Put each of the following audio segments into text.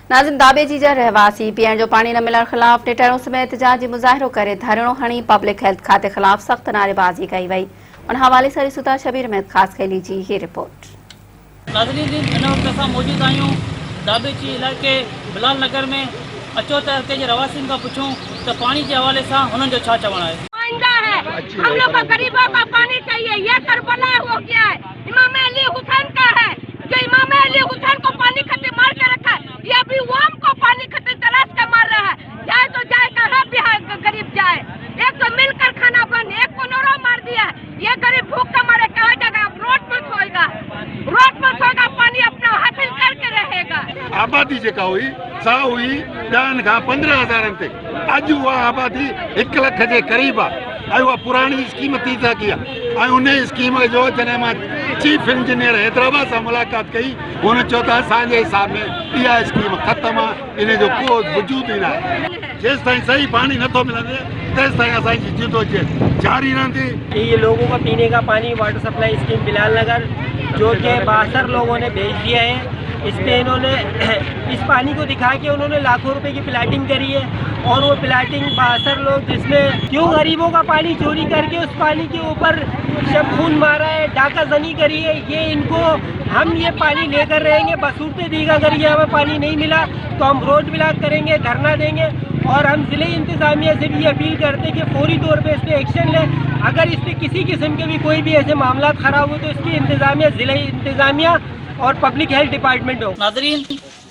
नाज़िम, ધાબેજી जा रहवासी पीअण जो पानी न मिलण खिलाफ टिटणो में एहतजाज जी मुज़ाहिरो करे धरणो हणी पब्लिक हेल्थ खाते खिलाफ सख्त नारेबाजी कई वई। उन हवाले सां ॾिसूं शबीर अहमद ख़ास खैली जी ये रिपोर्ट। नाज़रीन, इन वक्त असां मौजूद आहियूं ધાબેજી इलाइक़े बिलाल नगर में। अचो त हिते जे रवासियुनि खां पुछूं त पानी के हवाले सां हुननि जो छा चवणु आहे। हम लोग को गरीबों का पानी चाहिए। ये करबला हो गया है, इमाम अली हुसैन का है, जो इमाम अली हुसैन को पानी खत्ते मार के रखा है, ये अभी वोम को पानी खत्ते तलाश के मार रहा है। जाए तो जाए कहाँ बिहार गरीब जाए। एक तो मिलकर खाना बंद, एक को नौरा मार दिया है। ये गरीब भूख के मारे कहाँ जाएगा? रोड पर सोएगा, रोड पर सोएगा, पानी अपना हासिल करके रहेगा। आबादी जेका हुई सा हुई 15,000 ते, अज उहा आबादी 1 लख के करीब है। वह पुरानी स्कीम थी सकी है। उन स्कीम जो जैसे मैं चीफ इंजीनियर हैदराबाद से मुलाकात कई, उन्होंने चो असांजे हिसाब में यह स्कीम खत्म है, इन जो को वजूद ही ना है। जेस ताईं सही पानी नथो मिले तेस ताईं असांजी जिदोजहद जारी रहंदी। ये लोगों का पीने का पानी वाटर सप्लाई स्कीम बिलाल नगर जो कि 62 लोगों ने भेज दिया है, इसमें इन्होंने इस पानी को दिखा के उन्होंने लाखों रुपए की प्लाटिंग करी है। और वो प्लाटिंग 62 लोग जिसमें क्यों गरीबों का पानी चोरी करके उस पानी के ऊपर शब खून मारा है, डाका जनी करी है। ये इनको हम ये पानी लेकर रहेंगे, बसूरते देगा। अगर ये हमें पानी नहीं मिला तो हम रोड ब्लॉक करेंगे, धरना देंगे। और हम जिले इंतजामिया से भी अपील करते हैं कि फौरी तौर पे इस पर एक्शन लें। अगर इस पर किसी किस्म के भी कोई भी ऐसे मामला खराब हो तो इसकी इंतजामिया जिले इंतजामिया और पब्लिक हेल्थ डिपार्टमेंट हो। नाज़रीन,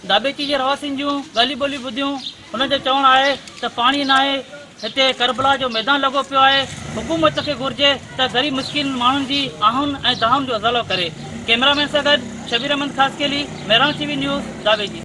ધાબેજી जे रवासियुनि जूं ॻाल्हियूं ॿोलियूं ॿुधियूं। हुननि जो चवणु आहे त पाणी न आहे, हिते करबला जो मैदान लॻो पियो आहे। हुकूमत खे घुर्जे त ग़रीब मुस्किन माण्हुनि जी आहुनि ऐं दाहुनि जो अज़ालो करे। कैमरामैन सां गॾु शबीर अहमद ख़ास खैली, मेहरान TV न्यूज़, ધાબેજી।